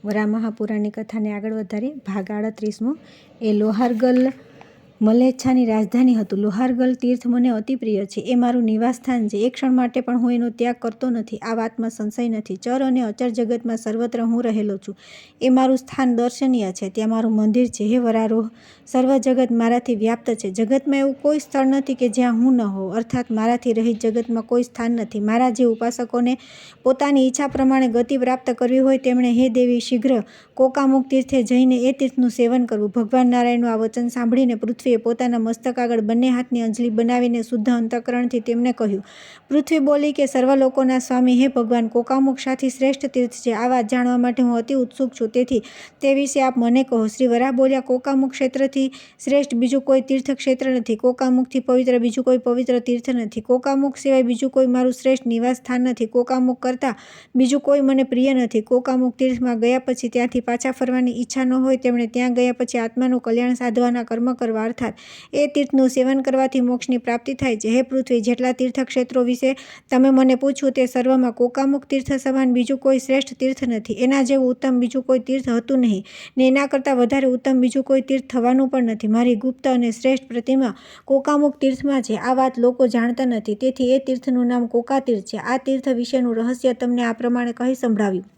વરામહાપુરાણની કથાને આગળ વધારી ભાગ 38મો એ લોહારગલ મલેચ્છાની રાજધાની હતું. લોહારગલ તીર્થ મને અતિ પ્રિય છે. એ મારું નિવાસસ્થાન છે. એક ક્ષણ માટે પણ હું એનો ત્યાગ કરતો નથી. આ વાતમાં સંશય નથી. ચર અને અચર જગતમાં સર્વત્ર હું રહેલો છું. એ મારું સ્થાન દર્શનીય છે. ત્યાં મારું મંદિર છે. હે વરારોહ, સર્વ જગત મારાથી વ્યાપ્ત છે. જગતમાં એવું કોઈ સ્થળ નથી કે જ્યાં હું ન હોઉં, અર્થાત મારાથી રહિત જગતમાં કોઈ સ્થાન નથી. મારા જે ઉપાસકોને પોતાની ઈચ્છા પ્રમાણે ગતિ પ્રાપ્ત કરવી હોય તેમણે હે દેવી શીઘ્ર કોકામુખ તીર્થે જઈને એ તીર્થનું સેવન કરવું. ભગવાન નારાયણનું આ વચન સાંભળીને પૃથ્વીએ પોતાના મસ્તક આગળ બંને હાથની અંજલિ બનાવીને શુદ્ધ અંતઃકરણથી તેમને કહ્યું. પૃથ્વી બોલી કે સર્વ લોકોના સ્વામી હે ભગવાન, કોકામુખ સાથી શ્રેષ્ઠ તીર્થ છે. આ વાત જાણવા માટે હું અતિ ઉત્સુક છું. તેથી તે વિશે આપ મને કહો. શ્રી વરાહ બોલ્યા, કોકામુખ ક્ષેત્રથી શ્રેષ્ઠ બીજું કોઈ તીર્થ ક્ષેત્ર નથી. કોકામુખથી પવિત્ર બીજું કોઈ પવિત્ર તીર્થ નથી. કોકામુખ સિવાય બીજું કોઈ મારું શ્રેષ્ઠ નિવાસ સ્થાન નથી. કોકામુખ કરતાં બીજું કોઈ મને પ્રિય નથી. કોકામુખ તીર્થમાં ગયા પછી ત્યાંથી પાછા ફરવાની ઈચ્છા ન હોય તેમણે ત્યાં ગયા પછી આત્માનું કલ્યાણ સાધવાના કર્મ કરવા, અર્થાત એ તીર્થનું સેવન કરવાથી મોક્ષની પ્રાપ્તિ થાય છે. હે પૃથ્વી, જેટલા તીર્થક્ષેત્રો વિશે તમે મને પૂછ્યું તે સર્વમાં કોકામુખ તીર્થ સમાન બીજું કોઈ શ્રેષ્ઠ તીર્થ નથી. એના જેવું ઉત્તમ બીજું કોઈ તીર્થ હતું નહીં ને એના કરતાં વધારે ઉત્તમ બીજું કોઈ તીર્થ થવાનું પણ નથી. મારી ગુપ્ત અને શ્રેષ્ઠ પ્રતિમા કોકામુખ તીર્થમાં છે. આ વાત લોકો જાણતા નથી. તેથી એ તીર્થનું નામ કોકાતીર્થ છે. આ તીર્થ વિશેનું રહસ્ય તમને આ પ્રમાણે કહી સંભળાવ્યું.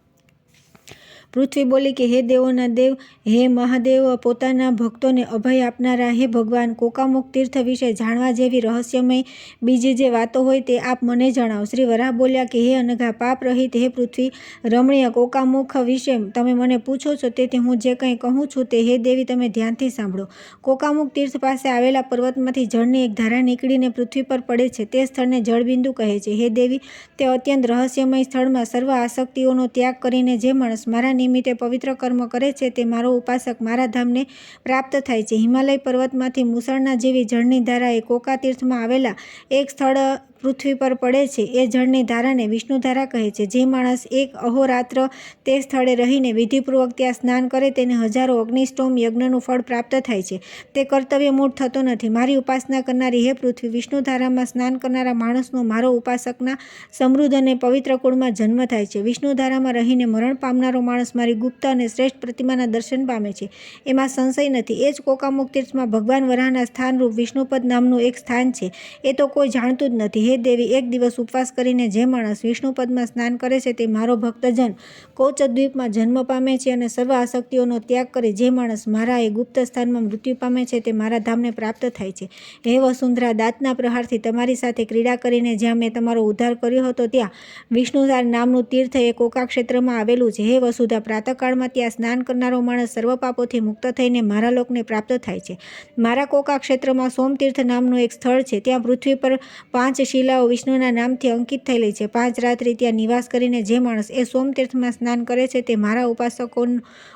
પૃથ્વી બોલી કે હે દેવોના દેવ, હે મહાદેવ, પોતાના ભક્તોને અભય આપનારા હે ભગવાન, કોકામુખ તીર્થ વિશે જાણવા જેવી રહસ્યમય બીજી જે વાતો હોય તે આપ મને જણાવો. શ્રી વરાહ બોલ્યા કે હે અનઘા પાપ રહિત હે પૃથ્વી રમણીય, કોકામુખ વિશે તમે મને પૂછો છો તેથી હું જે કંઈ કહું છું તે હે દેવી તમે ધ્યાનથી સાંભળો. કોકામુખ તીર્થ પાસે આવેલા પર્વતમાંથી જળની એક ધારા નીકળીને પૃથ્વી પર પડે છે. તે સ્થળને જળબિંદુ કહે છે. હે દેવી, તે અત્યંત રહસ્યમય સ્થળમાં સર્વ આસક્તિઓનો ત્યાગ કરીને જે માણસ મારા નિમિત્તે પવિત્ર કર્મ કરે છે તે મારો ઉપાસક મારા ધામને પ્રાપ્ત થાય છે. હિમાલય પર્વતમાંથી મુસળના જેવી જળની ધારા એ કોકા તીર્થમાં આવેલા એક સ્થળ પૃથ્વી પર પડે છે. એ જળની ધારાને વિષ્ણુધારા કહે છે. જે માણસ એક અહોરાત્ર તે સ્થળે રહીને વિધિપૂર્વક ત્યાં સ્નાન કરે તેને હજારો અગ્નિષ્ટોમ યજ્ઞનું ફળ પ્રાપ્ત થાય છે. તે કર્તવ્યમૂળ થતો નથી. મારી ઉપાસના કરનારી હે પૃથ્વી, વિષ્ણુધારામાં સ્નાન કરનારા માણસનો મારો ઉપાસકના સમૃદ્ધ અને પવિત્ર કુળમાં જન્મ થાય છે. વિષ્ણુધારામાં રહીને મરણ પામનારો માણસ મારી ગુપ્ત અને શ્રેષ્ઠ પ્રતિમાના દર્શન પામે છે. એમાં સંશય નથી. એ જ કોકામુખ તીર્થમાં ભગવાન વરાહના સ્થાનરૂપ વિષ્ણુપદ નામનું એક સ્થાન છે. એ તો કોઈ જાણતું જ નથી. હે દેવી, એક દિવસ ઉપવાસ કરીને જે માણસ વિષ્ણુપદમાં સ્નાન કરે છે તે મારો ભક્તજન કૌચદ્વીપમાં જન્મ પામે છે. અને સર્વ આસક્તિઓનો ત્યાગ કરી જે માણસ મારા એ ગુપ્ત સ્થાનમાં મૃત્યુ પામે છે તે મારા ધામને પ્રાપ્ત થાય છે. હે વસુંધરા, દાંતના પ્રહારથી તમારી સાથે ક્રીડા કરીને જ્યાં મેં તમારો ઉદ્ધાર કર્યો હતો ત્યાં વિષ્ણુધાર નામનું તીર્થ એ કોકા ક્ષેત્રમાં આવેલું છે. હે વસુધા, પ્રાતઃકાળમાં ત્યાં સ્નાન કરનારો માણસ સર્વ પાપોથી મુક્ત થઈને મારા લોકને પ્રાપ્ત થાય છે. મારા કોકા ક્ષેત્રમાં સોમતીર્થ નામનું એક સ્થળ છે. ત્યાં પૃથ્વી પર 5 શિલાઓ વિષ્ણુના નામથી અંકિત થયેલી છે. 5 રાત્રિ ત્યાં નિવાસ કરીને જે માણસ એ સોમતીર્થમાં સ્નાન કરે છે તે મારા ઉપાસકો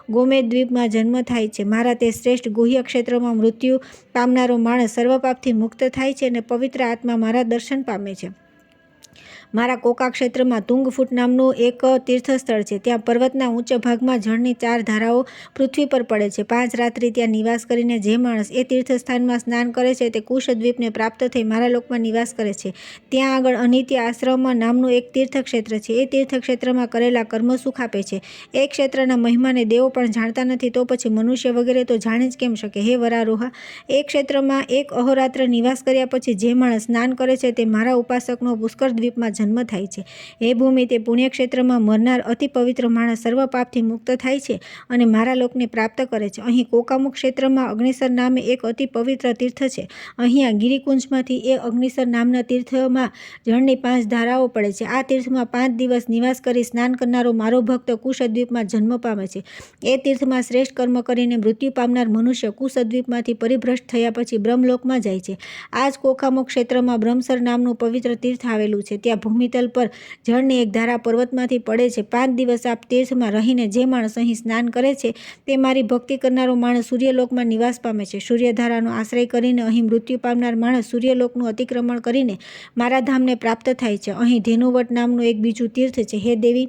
ગોમેદ દ્વીપમાં જન્મ થાય છે. મારા તે શ્રેષ્ઠ ગુહ્ય ક્ષેત્રમાં મૃત્યુ પામનારો માણસ સર્વ પાપથી મુક્ત થાય છે અને પવિત્ર આત્મા મારા દર્શન પામે છે. મારા કોકા ક્ષેત્રમાં તુંગફૂટ નામનું એક તીર્થસ્થળ છે. ત્યાં પર્વતના ઉચ્ચ ભાગમાં જળની 4 ધારાઓ પૃથ્વી પર પડે છે. 5 રાત્રિ ત્યાં નિવાસ કરીને જે માણસ એ તીર્થસ્થાનમાં સ્નાન કરે છે તે કુશદ્વીપને પ્રાપ્ત થઈ મારા લોકમાં નિવાસ કરે છે. ત્યાં આગળ અનિત્ય આશ્રમ નામનું એક તીર્થક્ષેત્ર છે. એ તીર્થક્ષેત્રમાં કરેલા કર્મ સુખ આપે છે. એ ક્ષેત્રના મહિમાને દેવો પણ જાણતા નથી તો પછી મનુષ્ય વગેરે તો જાણી જ કેમ શકે. હે વરારોહા, એ ક્ષેત્રમાં એક અહોરાત્ર નિવાસ કર્યા પછી જે માણસ સ્નાન કરે છે તે મારા ઉપાસકનો પુષ્કર દ્વીપમાં જન્મ થાય છે. હે ભૂમિ, તે પુણ્યક્ષેત્રમાં મરનાર અતિ પવિત્ર માણસ સર્વ પાપથી મુક્ત થાય છે અને મારા લોકને પ્રાપ્ત કરે છે. અહીં કોકામુખ ક્ષેત્રમાં અગ્નિસર નામે એક અતિ પવિત્ર તીર્થ છે. અહીંયા ગિરિકુંજમાંથી એ અગ્નિસર નામના તીર્થમાં જળની 5 ધારાઓ પડે છે. આ તીર્થમાં 5 દિવસ નિવાસ કરી સ્નાન કરનારો મારો ભક્ત કુશદ્વીપમાં જન્મ પામે છે. એ તીર્થમાં શ્રેષ્ઠ કર્મ કરીને મૃત્યુ પામનાર મનુષ્ય કુશદ્વીપમાંથી પરિભ્રષ્ટ થયા પછી બ્રહ્મલોકમાં જાય છે. આ જ કોકામુખ ક્ષેત્રમાં બ્રહ્મસર નામનું પવિત્ર તીર્થ આવેલું છે. ત્યાં ભૂમિતલ પર જળની એક ધારા પર્વતમાંથી પડે છે. 5 દિવસ આ તીર્થમાં રહીને જે માણસ અહીં સ્નાન કરે છે તે મારી ભક્તિ કરનારો માણસ સૂર્યલોકમાં નિવાસ પામે છે. સૂર્યધારાનો આશ્રય કરીને અહીં મૃત્યુ પામનાર માણસ સૂર્યલોકનું અતિક્રમણ કરીને મારા ધામને પ્રાપ્ત થાય છે. અહીં ધેનુવટ નામનું એક બીજું તીર્થ છે. હે દેવી,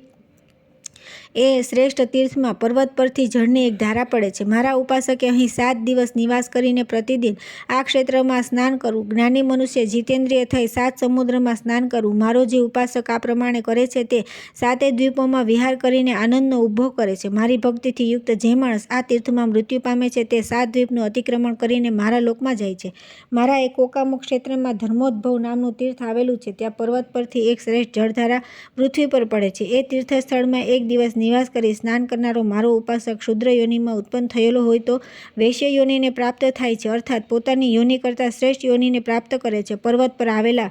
એ શ્રેષ્ઠ તીર્થમાં પર્વત પરથી જળની એક ધારા પડે છે. મારા ઉપાસકે અહીં 7 દિવસ નિવાસ કરીને પ્રતિદિન આ ક્ષેત્રમાં સ્નાન કરવું. જ્ઞાની મનુષ્ય જીતેન્દ્રિય થઈ 7 સમુદ્રમાં સ્નાન કરવું. મારો જે ઉપાસક આ પ્રમાણે કરે છે તે 7 દ્વીપોમાં વિહાર કરીને આનંદનો ઉપભોગ કરે છે. મારી ભક્તિથી યુક્ત જે માણસ આ તીર્થમાં મૃત્યુ પામે છે તે 7 દ્વીપનું અતિક્રમણ કરીને મારા લોકમાં જાય છે. મારા એક કોકામુખ ક્ષેત્રમાં ધર્મોદ્ભવ નામનું તીર્થ આવેલું છે. ત્યાં પર્વત પરથી એક શ્રેષ્ઠ જળધારા પૃથ્વી પર પડે છે. એ તીર્થસ્થળમાં એક દિવસ નિવાસ કરી સ્નાન કરનારો મારો ઉપાસક ક્ષુદ્ર યોનિમાં ઉત્પન્ન થયેલો હોય તો વૈશ્ય યોનિને પ્રાપ્ત થાય છે, અર્થાત પોતાની યોનિ કરતાં શ્રેષ્ઠ યોનિને પ્રાપ્ત કરે છે. પર્વત પર આવેલા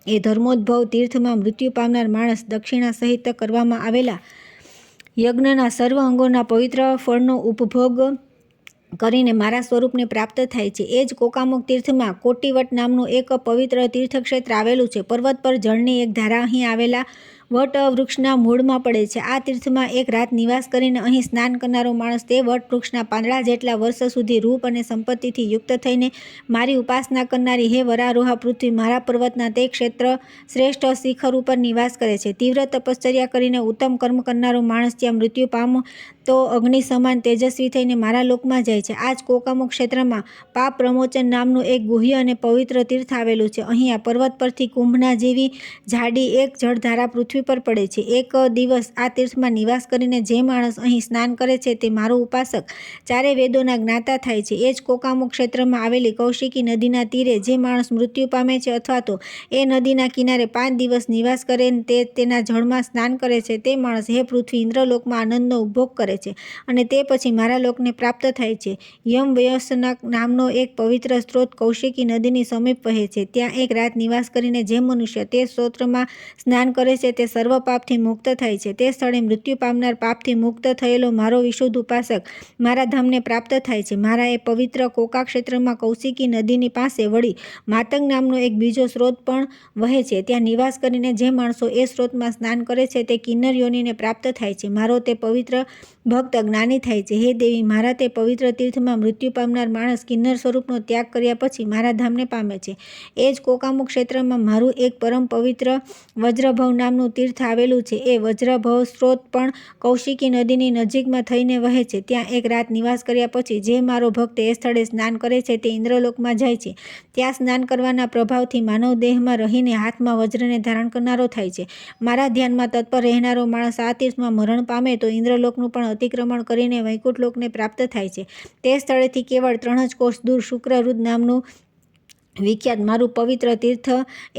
એ ધર્મોદ્ભવ તીર્થમાં મૃત્યુ પામનાર માણસ દક્ષિણા સહિત કરવામાં આવેલા યજ્ઞના સર્વ અંગોના પવિત્ર ફળનો ઉપભોગ કરીને મારા સ્વરૂપને પ્રાપ્ત થાય છે. એ જ કોકામુખ તીર્થમાં કોટિવટ નામનું એક પવિત્ર તીર્થક્ષેત્ર આવેલું છે. પર્વત પર જળની એક ધારા અહીં આવેલા વટ વૃક્ષના મૂળમાં પડે છે. આ તીર્થમાં એક રાત નિવાસ કરીને અહીં સ્નાન કરનારો માણસ તે વટ વૃક્ષના પાંદડા જેટલા વર્ષ સુધી રૂપ અને સંપત્તિથી યુક્ત થઈને મારી ઉપાસના કરનારી હે વરારોહા પૃથ્વી મારા પર્વતના તે ક્ષેત્ર શ્રેષ્ઠ શિખર ઉપર નિવાસ કરે છે. તીવ્ર તપશ્ચર્યા કરીને ઉત્તમ કર્મ કરનારો માણસ ત્યાં મૃત્યુ પામો તો અગ્નિ સમાન તેજસ્વી થઈને મારા લોકમાં જાય છે. આ જ કોકામુખ ક્ષેત્રમાં પાપ પ્રમોચન નામનું એક ગુહ્ય અને પવિત્ર તીર્થ આવેલું છે. અહીંયા પર્વત પરથી કુંભના જેવી જાડી એક જળધારા પૃથ્વી પર પડે છે. એક દિવસ આ તીર્થમાં નિવાસ કરીને જે માણસ અહીં સ્નાન કરે છે તે મારો ઉપાસક ચારે વેદોના જ્ઞાતા થાય છે. એ જ કોકામુખ ક્ષેત્રમાં આવેલી કૌશિકી નદીના તીરે જે માણસ મૃત્યુ પામે છે અથવા તો એ નદીના કિનારે 5 દિવસ નિવાસ કરે તે તેના જળમાં સ્નાન કરે છે તે માણસ હે પૃથ્વી ઇન્દ્રલોકમાં આનંદનો ઉપભોગ કરે છે અને તે પછી મારા લોકને પ્રાપ્ત થાય છે. યમવ્યસનક નામનો એક પવિત્ર સ્ત્રોત કૌશિકી નદીની સમીપ વહે છે. ત્યાં એક રાત નિવાસ કરીને જે મનુષ્ય તે સ્ત્રોત્રમાં સ્નાન કરે છે તે સર્વ પાપથી મુક્ત થાય છે. તે સ્થળે મૃત્યુ પામનાર પાપથી મુક્ત થયેલો મારો વિશુદ્ધ ઉપાસક મારા ધામને પ્રાપ્ત થાય છે. મારા એ પવિત્ર કોકા ક્ષેત્રમાં કૌશિકી નદીની પાસે વળી માતંગ નામનો એક બીજો સ્ત્રોત પણ વહે છે. ત્યાં નિવાસ કરીને જે માણસો એ સ્ત્રોતમાં સ્નાન કરે છે તે કિન્નર યોનિને પ્રાપ્ત થાય છે. મારો તે પવિત્ર ભક્ત જ્ઞાની થાય છે. હે દેવી, મારા તે પવિત્ર તીર્થમાં મૃત્યુ પામનાર માણસ કિન્નર સ્વરૂપનો ત્યાગ કર્યા પછી મારા ધામને પામે છે. એ જ કોકામુખ ક્ષેત્રમાં મારું એક પરમ પવિત્ર વજ્રભવ નામનું તીર્થ આવેલું છે. એ વજ્રભવ સ્ત્રોત પણ કૌશિકી નદીની નજીકમાં થઈને વહે છે. ત્યાં એક રાત નિવાસ કર્યા પછી જે મારો ભક્ત એ સ્થળે સ્નાન કરે છે તે ઇન્દ્રલોકમાં જાય છે. ત્યાં સ્નાન કરવાના પ્રભાવથી માનવ દેહમાં રહીને હાથમાં વજ્રને ધારણ કરનારો થાય છે. મારા ધ્યાનમાં તત્પર રહેનારો માણસ આ તીર્થમાં મરણ પામે તો ઇન્દ્રલોકનું પણ અતિક્રમણ કરીને વૈકુંઠ લોકને પ્રાપ્ત થાય છે. તે સ્થળેથી કેવળ 3 જ કોષ દૂર શુક્રરુદ્ર નામનું વિખ્યાત મારું પવિત્ર તીર્થ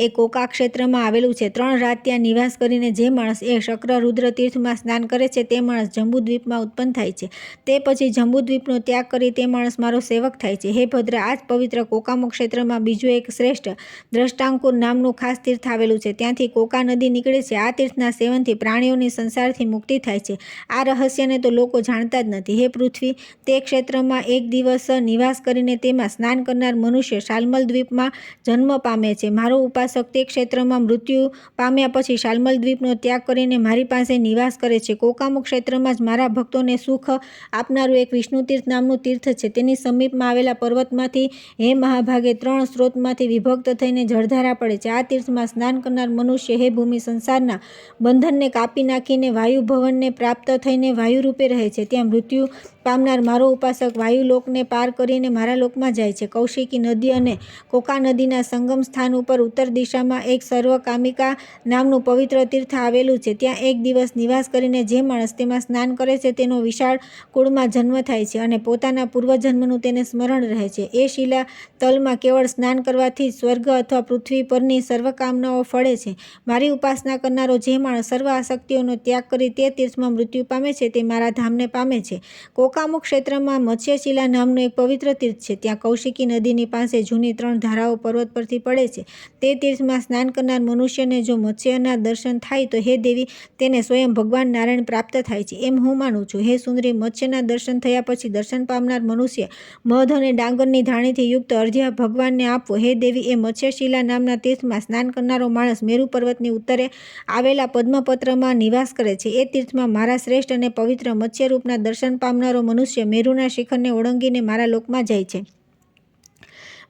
એ કોકા ક્ષેત્રમાં આવેલું છે. 3 રાત ત્યાં નિવાસ કરીને જે માણસ એ શક્રરુદ્ર તીર્થમાં સ્નાન કરે છે તે માણસ જંબુદ્વીપમાં ઉત્પન્ન થાય છે. તે પછી જંબુદ્વીપનો ત્યાગ કરી તે માણસ મારો સેવક થાય છે. હે ભદ્ર, આ જ પવિત્ર કોકામુખ ક્ષેત્રમાં બીજું એક શ્રેષ્ઠ દ્રષ્ટાંકુર નામનું ખાસ તીર્થ આવેલું છે. ત્યાંથી કોકા નદી નીકળે છે. આ તીર્થના સેવનથી પ્રાણીઓની સંસારથી મુક્તિ થાય છે. આ રહસ્યને તો લોકો જાણતા જ નથી. હે પૃથ્વી, તે ક્ષેત્રમાં એક દિવસ નિવાસ કરીને તેમાં સ્નાન કરનાર મનુષ્ય શાલ્મલ દ્વીપ માં જન્મ પામે છે. મારો ઉપાસક તે ક્ષેત્રમાં મૃત્યુ પામ્યા પછી શાલ્મલ દ્વીપનો ત્યાગ કરીને મારી પાસે નિવાસ કરે છે. કોકામુખ ક્ષેત્રમાં જ મારા ભક્તોને સુખ આપનારું એક વિષ્ણુ તીર્થ નામનું તીર્થ છે. તેની સમીપમાં આવેલા પર્વતમાંથી હે મહાભાગે 3 સ્ત્રોતમાંથી વિભક્ત થઈને જળધારા પડે છે. આ તીર્થમાં સ્નાન કરનાર મનુષ્ય હે ભૂમિ સંસારના બંધનને કાપી નાખીને વાયુ ભવનને પ્રાપ્ત થઈને વાયુ રૂપે રહે છે. ત્યાં મૃત્યુ પામનાર મારો ઉપાસક વાયુ લોકને પાર કરીને મારા લોકમાં જાય છે. કૌશિકી નદી અને કોકા નદીના સંગમ સ્થાન ઉપર ઉત્તર દિશામાં એક સર્વકામિકા નામનું પવિત્ર તીર્થ આવેલું છે. ત્યાં એક દિવસ નિવાસ કરીને જે માણસ તેમાં સ્નાન કરે છે તેનો વિશાળ કુળમાં જન્મ થાય છે અને પોતાના પૂર્વજન્મનું તેને સ્મરણ રહે છે. એ શિલા તલમાં કેવળ સ્નાન કરવાથી સ્વર્ગ અથવા પૃથ્વી પરની સર્વકામનાઓ ફળે છે. મારી ઉપાસના કરનારો જે માણસ સર્વ આસક્તિઓનો ત્યાગ કરી તે તીર્થમાં મૃત્યુ પામે છે તે મારા ધામને પામે છે. કોકામુખ ક્ષેત્રમાં મત્સ્યશિલા નામનું એક પવિત્ર તીર્થ છે. ત્યાં કૌશિકી નદીની પાસે જૂની 3 ધારાઓ પર્વત પરથી પડે છે. તે તીર્થમાં સ્નાન કરનાર મનુષ્યને જો મત્સ્યના દર્શન થાય તો હે દેવી, તેને સ્વયં ભગવાન નારાયણ પ્રાપ્ત થાય છે એમ હું માનું છું. હે સુંદરી, મત્સ્યના દર્શન થયા પછી દર્શન પામનાર મનુષ્ય મધ અને ડાંગરની ધાણીથી યુક્ત અર્ધ્ય ભગવાનને આપવો. હે દેવી, એ મત્સ્યશિલા નામના તીર્થમાં સ્નાન કરનારો માણસ મેરુ પર્વતની ઉત્તરે આવેલા પદ્મપત્રમાં નિવાસ કરે છે. એ તીર્થમાં મારા શ્રેષ્ઠ અને પવિત્ર મત્સ્યરૂપના દર્શન પામનારો મનુષ્ય મેરુના શિખરને ઓળંગીને મારા લોકમાં જાય છે.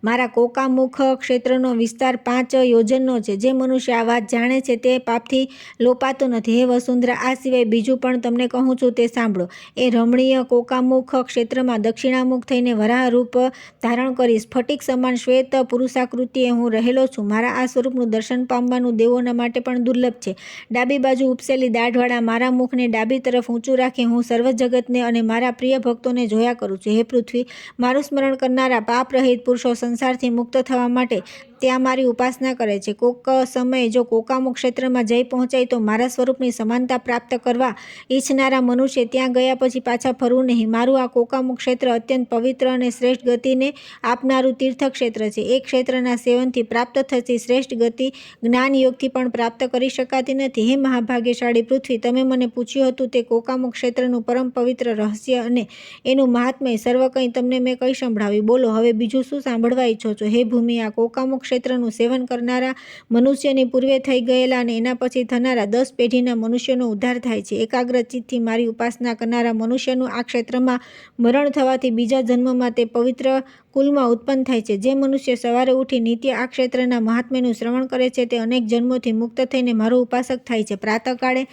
મારા કોકામુખ ક્ષેત્રનો વિસ્તાર 5 યોજનનો છે. જે મનુષ્ય આ વાત જાણે છે તે પાપથી લોપાતો નથી. હે વસુંધરા, આ સિવાય બીજું પણ તમને કહું છું તે સાંભળો. એ રમણીય કોકામુખ ક્ષેત્રમાં દક્ષિણામુખ થઈને વરાહ રૂપ ધારણ કરી સ્ફટિક સમાન શ્વેત પુરુષાકૃતિએ હું રહેલો છું. મારા આ સ્વરૂપનું દર્શન પામવાનું દેવોના માટે પણ દુર્લભ છે. ડાબી બાજુ ઉપસેલી દાઢવાળા મારા મુખને ડાબી તરફ ઊંચું રાખી હું સર્વ જગતને અને મારા પ્રિય ભક્તોને જોયા કરું છું. હે પૃથ્વી, મારું સ્મરણ કરનારા પાપરહિત પુરુષો સંસારથી મુક્ત થવા માટે ત્યાં મારી ઉપાસના કરે છે. કોક સમયે જો કોકામુખ ક્ષેત્રમાં જઈ પહોંચાય તો મારા સ્વરૂપની સમાનતા પ્રાપ્ત કરવા ઈચ્છનારા મનુષ્ય ત્યાં ગયા પછી પાછા ફરવું નહીં. મારું આ કોકામુખ ક્ષેત્ર અત્યંત પવિત્ર અને શ્રેષ્ઠ ગતિને આપનારું તીર્થક્ષેત્ર છે. એ ક્ષેત્રના સેવનથી પ્રાપ્ત થતી શ્રેષ્ઠ ગતિ જ્ઞાનયોગથી પણ પ્રાપ્ત કરી શકાતી નથી. હે મહાભાગ્યશાળી પૃથ્વી, તમે મને પૂછ્યું હતું તે કોકામુખ ક્ષેત્રનું પરમ પવિત્ર રહસ્ય અને એનું મહાત્મ્ય સર્વ કંઈ તમને મેં કહી સંભળાવ્યું. બોલો, હવે બીજું શું સાંભળવા ઈચ્છો છો? હે ભૂમિ, આ કોકામુખ ક્ષેત્રનું સેવન કરનારા મનુષ્યની પૂર્વે થઈ ગયેલા અને એના પછી થનારા 10 પેઢીના મનુષ્યનો ઉદ્ધાર થાય છે. એકાગ્ર ચિત્તથી મારી ઉપાસના કરનારા મનુષ્યનું આ ક્ષેત્રમાં મરણ થવાથી બીજા જન્મમાં તે પવિત્ર કુલમાં ઉત્પન્ન થાય છે. જે મનુષ્ય સવારે ઉઠી નિત્ય આ ક્ષેત્રના મહાત્મ્યનું શ્રવણ કરે છે તે અનેક જન્મોથી મુક્ત થઈને મારો ઉપાસક થાય છે. પ્રાતઃકાળે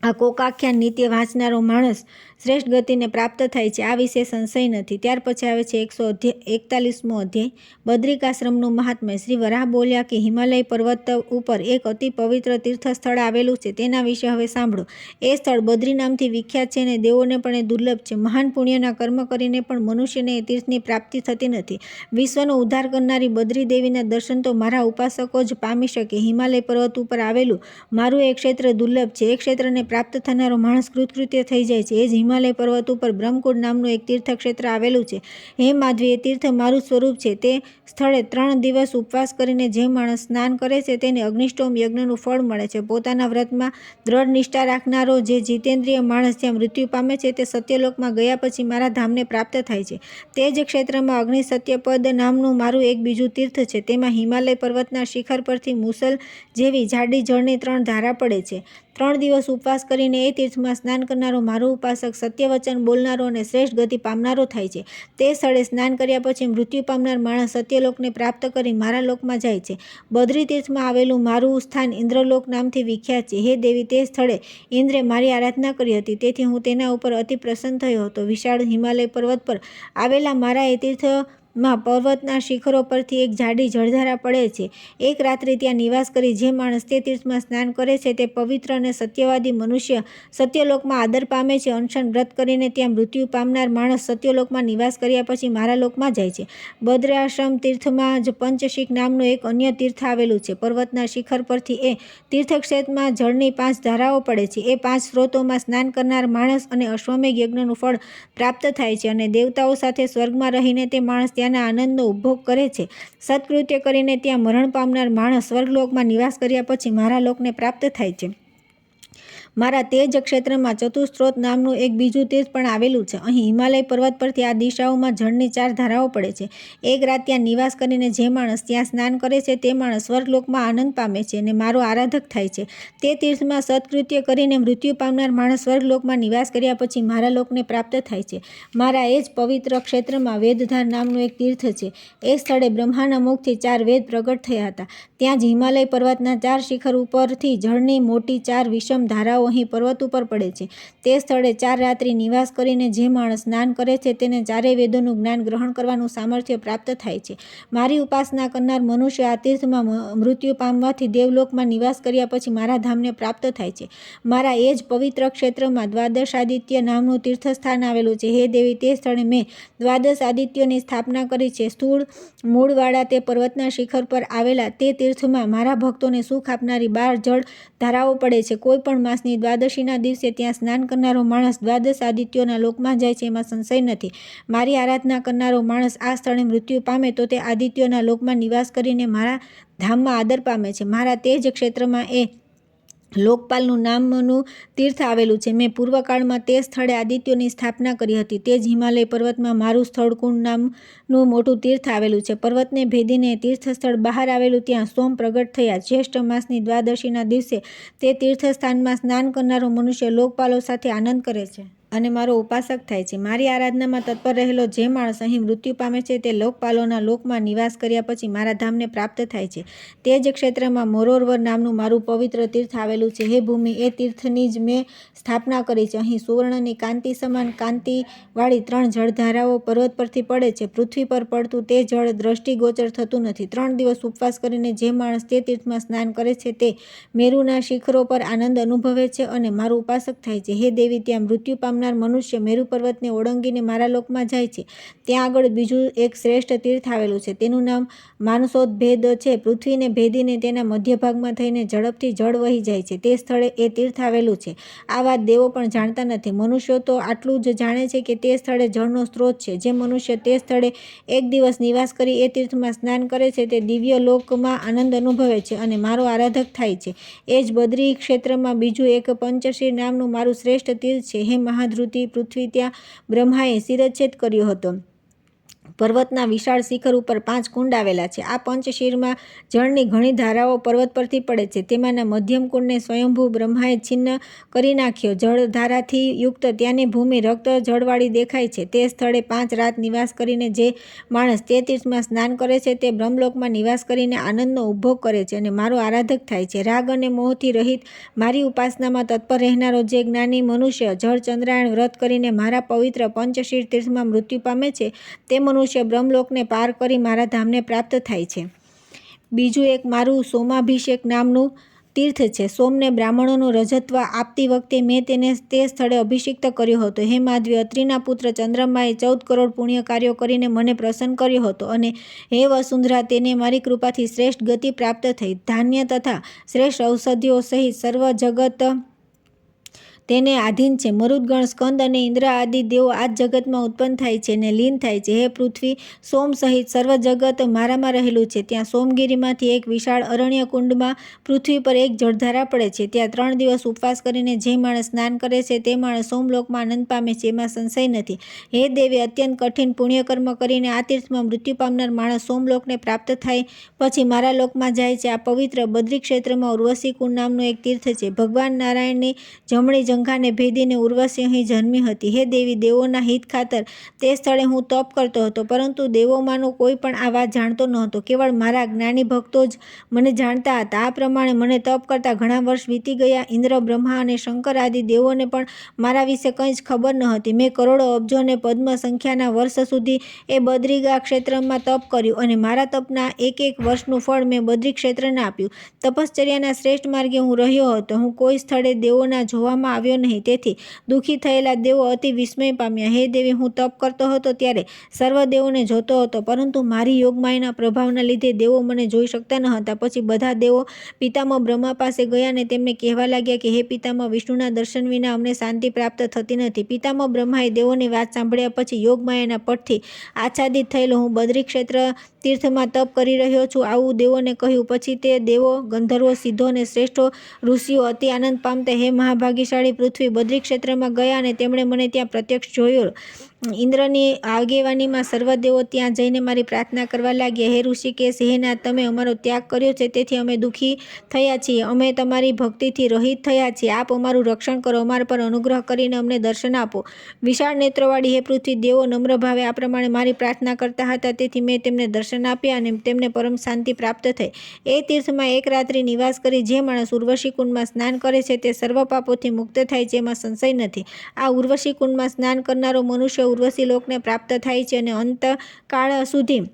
આ કોકાખ્યાન નિત્ય વાંચનારો માણસ શ્રેષ્ઠ ગતિને પ્રાપ્ત થાય છે. આ વિશે સંશય નથી. ત્યાર પછી આવે છે 141મો અધ્યાય, બદ્રિકાશ્રમનું મહાત્મ્ય. શ્રી વરાહ બોલ્યા કે હિમાલય પર્વત ઉપર એક અતિ પવિત્ર તીર્થસ્થળ આવેલું છે. તેના વિશે હવે સાંભળો. એ સ્થળ બદ્રી નામથી વિખ્યાત છે અને દેવોને પણ એ દુર્લભ છે. મહાન પુણ્યના કર્મ કરીને પણ મનુષ્યને એ તીર્થની પ્રાપ્તિ થતી નથી. વિશ્વનો ઉદ્ધાર કરનારી બદ્રી દેવીના દર્શન તો મારા ઉપાસકો જ પામી શકે. હિમાલય પર્વત ઉપર આવેલું મારું એ ક્ષેત્ર દુર્લભ છે. એ ક્ષેત્રને પ્રાપ્ત થનારો માણસ કૃતકૃત્ય થઈ જાય છે. એ જ હિમાલય પર્વત ઉપર બ્રહ્મકુંડ નામનું એક તીર્થક્ષેત્ર આવેલું છે. હે માધવી, એ તીર્થ મારું સ્વરૂપ છે. તે સ્થળે 3 દિવસ ઉપવાસ કરીને જે માણસ સ્નાન કરે છે તેને અગ્નિષ્ટોમ યજ્ઞનું ફળ મળે છે. પોતાના વ્રતમાં દ્રઢ નિષ્ઠા રાખનારો જે જીતેન્દ્રિય માણસ જ્યાં મૃત્યુ પામે છે તે સત્યલોકમાં ગયા પછી મારા ધામને પ્રાપ્ત થાય છે. તે જ ક્ષેત્રમાં અગ્નિ સત્યપદ નામનું મારું એક બીજું તીર્થ છે. તેમાં હિમાલય પર્વતના શિખર પરથી મુસલ જેવી જાડી જળની 3 ધારા પડે છે. 3 દિવસ ઉપવાસ કરીને એ તીર્થમાં સ્નાન કરનારો મારો ઉપાસક સત્યવચન બોલનારો અને શ્રેષ્ઠ ગતિ પામનારો થાય છે. તે સ્થળે સ્નાન કર્યા પછી મૃત્યુ પામનાર માણસ સત્યલોકને પ્રાપ્ત કરી મારા લોકમાં જાય છે. બદ્રી તીર્થમાં આવેલું મારું સ્થાન ઇન્દ્રલોક નામથી વિખ્યાત છે. હે દેવી, તે સ્થળે ઇન્દ્રે મારી આરાધના કરી હતી, તેથી હું તેના ઉપર અતિ પ્રસન્ન થયો હતો. વિશાળ હિમાલય પર્વત પર આવેલા મારા એ તીર્થમાં પર્વતના શિખરો પરથી એક જાડી જળધારા પડે છે. એક રાત્રિ ત્યાં નિવાસ કરી જે માણસ તે તીર્થમાં સ્નાન કરે છે તે પવિત્ર અને સત્યવાદી મનુષ્ય સત્યલોકમાં આદર પામે છે. અનશન વ્રત કરીને ત્યાં મૃત્યુ પામનાર માણસ સત્યલોકમાં નિવાસ કર્યા પછી મારા લોકમાં જાય છે. બદ્રાશ્રમ તીર્થમાં જ પંચશીક નામનું એક અન્ય તીર્થ આવેલું છે. પર્વતના શિખર પરથી એ તીર્થક્ષેત્રમાં જળની 5 ધારાઓ પડે છે. એ 5 સ્ત્રોતોમાં સ્નાન કરનાર માણસ અને અશ્વમેઘ યજ્ઞનું ફળ પ્રાપ્ત થાય છે અને દેવતાઓ સાથે સ્વર્ગમાં રહીને તે માણસ ત્યાંના આનંદનો ઉપભોગ કરે છે. સત્કૃત્ય કરીને ત્યાં મરણ પામનાર માણસ સ્વર્ગલોકમાં નિવાસ કર્યા પછી મારા લોકને પ્રાપ્ત થાય છે. મારા તે જ ક્ષેત્રમાં ચતુસ્ત્રોત નામનું એક બીજું તીર્થ પણ આવેલું છે. અહીં હિમાલય પર્વત પરથી આ દિશાઓમાં જળની 4 ધારાઓ પડે છે. એક રાત ત્યાં નિવાસ કરીને જે માણસ ત્યાં સ્નાન કરે છે તે માણસ સ્વર્ગલોકમાં આનંદ પામે છે અને મારો આરાધક થાય છે. તે તીર્થમાં સત્કૃત્ય કરીને મૃત્યુ પામનાર માણસ સ્વર્ગલોકમાં નિવાસ કર્યા પછી મારા લોકને પ્રાપ્ત થાય છે. મારા એ જ પવિત્ર ક્ષેત્રમાં વેદધાર નામનું એક તીર્થ છે. એ સ્થળે બ્રહ્માના મુખથી 4 વેદ પ્રગટ થયા હતા. ત્યાં જ હિમાલય પર્વતના 4 શિખર ઉપરથી જળની મોટી 4 વિષમ ધારાઓ અહીં પર્વત ઉપર પડે છે. તે સ્થળે 4 રાત્રિ નિવાસ કરીને જે માણસ સ્નાન કરે છે તેને 4 વેદોનું જ્ઞાન ગ્રહણ કરવાનું સામર્થ્ય પ્રાપ્ત થાય છે. મારી ઉપાસના કરનાર મનુષ્ય આ તીર્થમાં મૃત્યુ પામવાથી દેવલોકમાં નિવાસ કર્યા પછી મારા ધામને પ્રાપ્ત થાય છે. મારા એ જ પવિત્ર ક્ષેત્રમાં દ્વાદશ આદિત્ય નામનું તીર્થસ્થાન આવેલું છે. હે દેવી, તે સ્થળે મેં દ્વાદશ આદિત્યોની સ્થાપના કરી છે. સ્થૂળ મૂળવાળા તે પર્વતના શિખર પર આવેલા તે તીર્થમાં મારા ભક્તોને સુખ આપનારી 12 જળ ધારાઓ પડે છે. કોઈ પણ માસની દ્વાદશીના દિવસે ત્યાં સ્નાન કરનારો માણસ દ્વાદશ આદિત્યોના લોકમાં જાય છે, એમાં સંશય નથી. મારી આરાધના કરનારો માણસ આ સ્થળે મૃત્યુ પામે તો તે આદિત્યોના લોકમાં નિવાસ કરીને મારા ધામમાં આદર પામે છે. મારા તે જ ક્ષેત્રમાં એ લોકપાલનું નામનું તીર્થ આવેલું છે. મેં પૂર્વકાળમાં તે સ્થળે આદિત્યોની સ્થાપના કરી હતી. તે જ હિમાલય પર્વતમાં મારું સ્થળકુંડ નામનું મોટું તીર્થ આવેલું છે. પર્વતને ભેદીને તીર્થસ્થળ બહાર આવેલું ત્યાં સોમ પ્રગટ થયા. જ્યેષ્ઠ માસની દ્વાદશીના દિવસે તે તીર્થસ્થાનમાં સ્નાન કરનારો મનુષ્ય લોકપાલો સાથે આનંદ કરે છે. અને મારો ઉપાસક થાય છે. મારી આરાધનામાં તત્પર રહેલો જે માણસ અહીં મૃત્યુ પામે છે તે લોકપાલોના લોકમાં નિવાસ કર્યા પછી મારા ધામને પ્રાપ્ત થાય છે. તે જ ક્ષેત્રમાં મોરોવર નામનું મારું પવિત્ર તીર્થ આવેલું છે. હે ભૂમિ, એ તીર્થની જ મેં સ્થાપના કરી છે. અહીં સુવર્ણની કાંતિ સમાન કાંતિવાળી 3 જળધારાઓ પર્વત પરથી પડે છે. પૃથ્વી પર પડતું તે જળ દ્રષ્ટિગોચર થતું નથી. 3 દિવસ ઉપવાસ કરીને જે માણસ તે તીર્થમાં સ્નાન કરે છે તે મેરુના શિખરો પર આનંદ અનુભવે છે અને મારું ઉપાસક થાય છે. હે દેવી, ત્યાં મૃત્યુ પામનાર મનુષ્ય મેરુ પર્વતને ઓળંગીને મારા લોકમાં જાય છે. ત્યાં આગળ બીજું એક શ્રેષ્ઠ તીર્થ આવેલું છે. તેનું નામ માનસોદભેદ છે. પૃથ્વીને ભેદીને તેના મધ્યભાગમાં થઈને ઝડપથી જળ વહી જાય છે. તે સ્થળે એ તીર્થ આવેલું છે. આ વાત દેવો પણ જાણતા નથી. મનુષ્યો તો આટલું જ જાણે છે કે તે સ્થળે જળનો સ્ત્રોત છે. જે મનુષ્ય તે સ્થળે એક દિવસ નિવાસ કરી એ તીર્થમાં સ્નાન કરે છે તે દિવ્ય લોકમાં આનંદ અનુભવે છે અને મારો આરાધક થાય છે. એ જ બદ્રી ક્ષેત્રમાં બીજું એક પંચશીર નામનું મારું શ્રેષ્ઠ તીર્થ છે. હે મહાધૃતિ પૃથ્વી, ત્યાં બ્રહ્માએ શિરચ્છેદ કર્યો હતો. પર્વતના વિશાળ શિખર ઉપર 5 કુંડ આવેલા છે. આ પંચશીરમાં જળની ઘણી ધારાઓ પર્વત પરથી પડે છે. તેમાંના મધ્યમ કુંડને સ્વયંભૂ બ્રહ્માએ છિન્ન કરી નાખ્યો. જળધારાથી યુક્ત ત્યાંની ભૂમિ રક્ત જળવાળી દેખાય છે. તે સ્થળે 5 રાત નિવાસ કરીને જે માણસ તે તીર્થમાં સ્નાન કરે છે તે બ્રહ્મલોકમાં નિવાસ કરીને આનંદનો ઉપભોગ કરે છે અને મારો આરાધક થાય છે. રાગ અને મોહથી રહિત મારી ઉપાસનામાં તત્પર રહેનારો જે જ્ઞાની મનુષ્ય જળચંદ્રાયણ વ્રત કરીને મારા પવિત્ર પંચશીર તીર્થમાં મૃત્યુ પામે છે તે મનુષ્ય બ્રહ્મલોકને પાર કરી મારા ધામને પ્રાપ્ત થાય છે. બીજું એક મારું સોમાભિષેક નામનું તીર્થ છે. સોમને બ્રાહ્મણોનું રજત્વ આપતી વખતે મેં તેને તે સ્થળે અભિષિક્ત કર્યો હતો. હે માધવી, અત્રિના પુત્ર ચંદ્રમાએ 14 કરોડ પુણ્ય કાર્યો કરીને મને પ્રસન્ન કર્યો હતો અને હે વસુંધરા, તેને મારી કૃપાથી શ્રેષ્ઠ ગતિ પ્રાપ્ત થઈ. ધાન્ય તથા શ્રેષ્ઠ ઔષધિઓ સહિત સર્વ જગત તેને આધીન છે. મરુદગણ, સ્કંદ અને ઇન્દ્ર આદિ દેવો આ જ જગતમાં ઉત્પન્ન થાય છે અને લીન થાય છે. હે પૃથ્વી, સોમ સહિત સર્વ જગત મારામાં રહેલું છે. ત્યાં સોમગીરીમાંથી એક વિશાળ અરણ્ય કુંડમાં પૃથ્વી પર એક જળધારા પડે છે. ત્યાં 3 દિવસ ઉપવાસ કરીને જે માણસ સ્નાન કરે છે તે માણસ સોમલોકમાં આનંદ પામે છે, એમાં સંશય નથી. હે દેવી, અત્યંત કઠિન પુણ્યકર્મ કરીને આ તીર્થમાં મૃત્યુ પામનાર માણસ સોમલોકને પ્રાપ્ત થાય પછી મારા લોકમાં જાય છે. આ પવિત્ર બદ્રી ક્ષેત્રમાં ઉર્વશી કુંડ નામનું એક તીર્થ છે. ભગવાન નારાયણની જમણી જંઘાને ભેદીને ઉર્વશી અહીં જન્મી હતી. હે દેવી, દેવોના હિત ખાતર તે સ્થળે હું તપ કરતો હતો, પરંતુ દેવોમાંનો કોઈ પણ આ વાત જાણતો નહોતો. કેવળ મારા જ્ઞાની ભક્તો જ મને જાણતા હતા. આ પ્રમાણે મને તપ કરતા ઘણા વર્ષ વીતી ગયા. ઇન્દ્ર, બ્રહ્મા અને શંકર આદિ દેવોને પણ મારા વિશે કંઈ જ ખબર ન હતી. મેં કરોડો, અબજો અને પદ્મ સંખ્યાના વર્ષ સુધી એ બદ્રિગા ક્ષેત્રમાં તપ કર્યું અને મારા તપના એક વર્ષનું ફળ મેં બદ્રી ક્ષેત્રને આપ્યું. તપશ્ચર્યાના શ્રેષ્ઠ માર્ગે હું રહ્યો હતો. હું કોઈ સ્થળે દેવોના જોવામાં આવ્યો નહીં. તેથી દુઃખી થયેલા દેવો અતિ વિસ્મય પામ્યા. હે દેવી, હું તપ કરતો હતો ત્યારે સર્વ દેવોને જોતો હતો, પરંતુ મારી યોગમાયાના પ્રભાવના લીધે દેવો મને જોઈ શકતા ન હતા. પછી બધા દેવો પિતામહ બ્રહ્મા પાસે ગયા અને તેમને કહેવા લાગ્યા કે હે પિતામહ, વિષ્ણુના દર્શન વિના અમને શાંતિ પ્રાપ્ત થતી નથી. પિતામહ બ્રહ્માએ દેવોની વાત સાંભળ્યા પછી યોગમાયાના પટથી આચ્છાદિત થયેલો હું બદ્રી ક્ષેત્ર તીર્થમાં તપ કરી રહ્યો છું આવું દેવોને કહ્યું. પછી તે દેવો, ગંધર્વો, સિદ્ધો અને શ્રેષ્ઠો ઋષિઓ અતિ આનંદ પામતા હે મહાભાગ્યશાળી પૃથ્વી, બદ્રી ક્ષેત્રમાં ગયા અને તેમણે મને ત્યાં પ્રત્યક્ષ જોયો. ઇન્દ્રની આગેવાનીમાં સર્વ દેવો ત્યાં જઈને મારી પ્રાર્થના કરવા લાગ્યા. હે ઋષિકેશ, હે નાથ, તમે અમારો ત્યાગ કર્યો છે તેથી અમે દુઃખી થયા છીએ. અમે તમારી ભક્તિથી રહિત થયા છીએ. આપ અમારું રક્ષણ કરો, અમારા પર અનુગ્રહ કરીને અમને દર્શન આપો. વિશાળ નેત્રોવાળી હે પૃથ્વી, દેવો નમ્ર ભાવે આ પ્રમાણે મારી પ્રાર્થના કરતા હતા, તેથી મેં તેમને દર્શન આપ્યા અને તેમને પરમ શાંતિ પ્રાપ્ત થઈ. એ તીર્થમાં એક રાત્રિ નિવાસ કરી જે માણસ ઉર્વશી કુંડમાં સ્નાન કરે છે તે સર્વ પાપોથી મુક્ત થાય છે, એમાં સંશય નથી. આ ઉર્વશી કુંડમાં સ્નાન કરનારો મનુષ્ય ઉર્વશી લોકને પ્રાપ્ત થાય છે અને અંતકાળ સુધી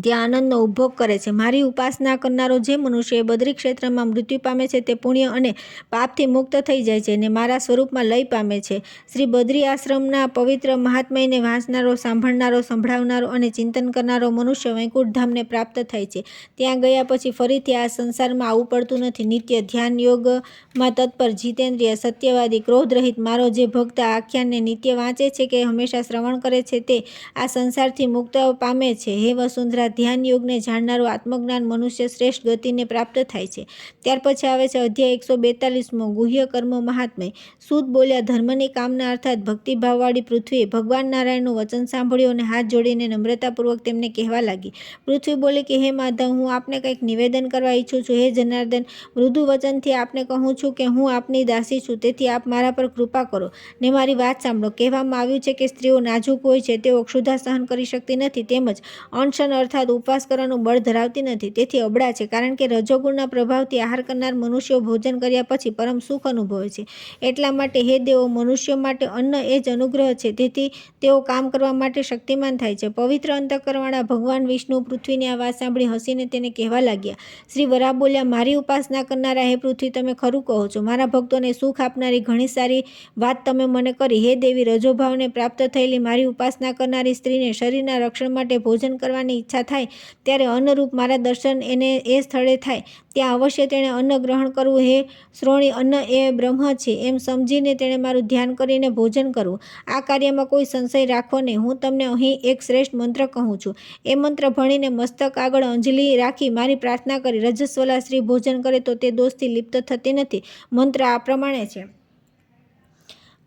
ત્યાં આનંદનો ઉપભોગ કરે છે. મારી ઉપાસના કરનારો જે મનુષ્ય બદ્રી ક્ષેત્રમાં મૃત્યુ પામે છે તે પુણ્ય અને પાપથી મુક્ત થઈ જાય છે અને મારા સ્વરૂપમાં લય પામે છે. શ્રી બદ્રી આશ્રમના પવિત્ર મહાત્મયને વાંચનારો, સાંભળનારો, સંભળાવનારો અને ચિંતન કરનારો મનુષ્ય વૈકુંઠ ધામને પ્રાપ્ત થાય છે. ત્યાં ગયા પછી ફરીથી આ સંસારમાં આવવું પડતું નથી. નિત્ય ધ્યાન યોગમાં તત્પર, જીતેન્દ્રિય, સત્યવાદી, ક્રોધરહિત મારો જે ભક્ત આ આખ્યાનને નિત્ય વાંચે છે કે હંમેશા શ્રવણ કરે છે તે આ સંસારથી મુક્ત પામે છે. હે વસુંધરા, નિદ્રા ધ્યાન યોગને જાણનારો આત્મજ્ઞાન મનુષ્ય શ્રેષ્ઠ ગતિને પ્રાપ્ત થાય છે. ત્યાર પછી આવે છે અધ્યાય 142 ગુહ્ય કર્મ મહાત્મ્ય. સૂત બોલ્યા, ધર્મની કામના અર્થાત ભક્તિભાવવાળી પૃથ્વીએ ભગવાન નારાયણનું વચન સાંભળ્યું અને હાથ જોડીને નમ્રતાપૂર્વક તેમને કહેવા લાગી. પૃથ્વી બોલી કે હે માધવ, હું આપને કંઈક નિવેદન કરવા ઈચ્છું છું. હે જનાર્દન, મૃદુ વચનથી આપને કહું છું કે હું આપની દાસી છું, તેથી આપ મારા પર કૃપા કરો ને મારી વાત સાંભળો. કહેવામાં આવ્યું છે કે સ્ત્રીઓ નાજુક હોય છે, તેઓ ક્ષુધા સહન કરી શકતી નથી, તેમજ અનશન અર્થાત ઉપવાસ કરવાનું બળ ધરાવતી નથી, તેથી અબળા છે. કારણ કે રજોગુણના પ્રભાવથી આહાર કરનાર મનુષ્યો ભોજન કર્યા પછી પરમ સુખ અનુભવે છે. એટલા માટે હે દેવો, મનુષ્યો માટે અન્ન એ જ અનુગ્રહ છે, તેથી તેઓ કામ કરવા માટે શક્તિમાન થાય છે. પવિત્ર અંતઃકરણવાળા ભગવાન વિષ્ણુ પૃથ્વીની આ વાત સાંભળી હસીને તેને કહેવા લાગ્યા. શ્રી વરાહ બોલ્યા, મારી ઉપાસના કરનારા હે પૃથ્વી, તમે ખરું કહો છો. મારા ભક્તોને સુખ આપનારી ઘણી સારી વાત તમે મને કરી. હે દેવી, રજોભાવને પ્રાપ્ત થયેલી મારી ઉપાસના કરનારી સ્ત્રીને શરીરના રક્ષણ માટે ભોજન કરવાની ઈચ્છા થાય ત્યારે અન્નરૂપ મારા દર્શન એને એ સ્થળે થાય ત્યાં અવશ્ય તેણે અન્ન ગ્રહણ કરવું. હે શ્રોણી, અન્ન એ બ્રહ્મ છે એમ સમજીને તેણે મારું ધ્યાન કરીને ભોજન કરવું. આ કાર્યમાં કોઈ સંશય રાખો નહીં. હું તમને અહીં એક શ્રેષ્ઠ મંત્ર કહું છું. એ મંત્ર ભણીને મસ્તક આગળ અંજલિ રાખી મારી પ્રાર્થના કરી રજસ્વલા સ્ત્રી ભોજન કરે તો તે દોષથી લિપ્ત થતી નથી. મંત્ર આ પ્રમાણે છે: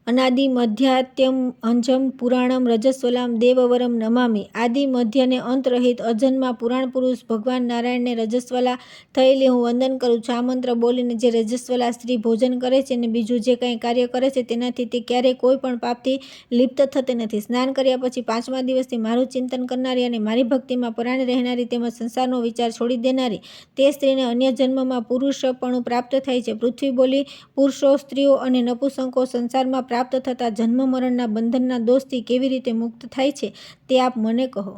અનાદિ મધ્યાત્યમ અંજમ પુરાણમ રજસ્વલામ દેવવરમ નમામિ. આદિ મધ્ય ને અંત રહિત અજન્મા પુરાણ પુરુષ ભગવાન નારાયણને રજસ્વલા થયેલી હું વંદન કરું છું. આ મંત્ર બોલીને જે રજસ્વલા સ્ત્રી ભોજન કરે છે અને બીજું જે કંઈ કાર્ય કરે છે તેનાથી તે ક્યારેય કોઈ પણ પાપથી લિપ્ત થતી નથી. સ્નાન કર્યા પછી 5મા દિવસથી મારું ચિંતન કરનારી અને મારી ભક્તિમાં પરાયણ રહેનારી તેમજ સંસારનો વિચાર છોડી દેનારી તે સ્ત્રીને અન્ય જન્મમાં પુરુષપણું પ્રાપ્ત થાય છે. પૃથ્વી બોલી, પુરુષો, સ્ત્રીઓ અને નપુંસકો સંસારમાં પ્રાપ્ત થતા જન્મ મરણના બંધનના દોષથી કેવી રીતે મુક્ત થાય છે તે આપ મને કહો.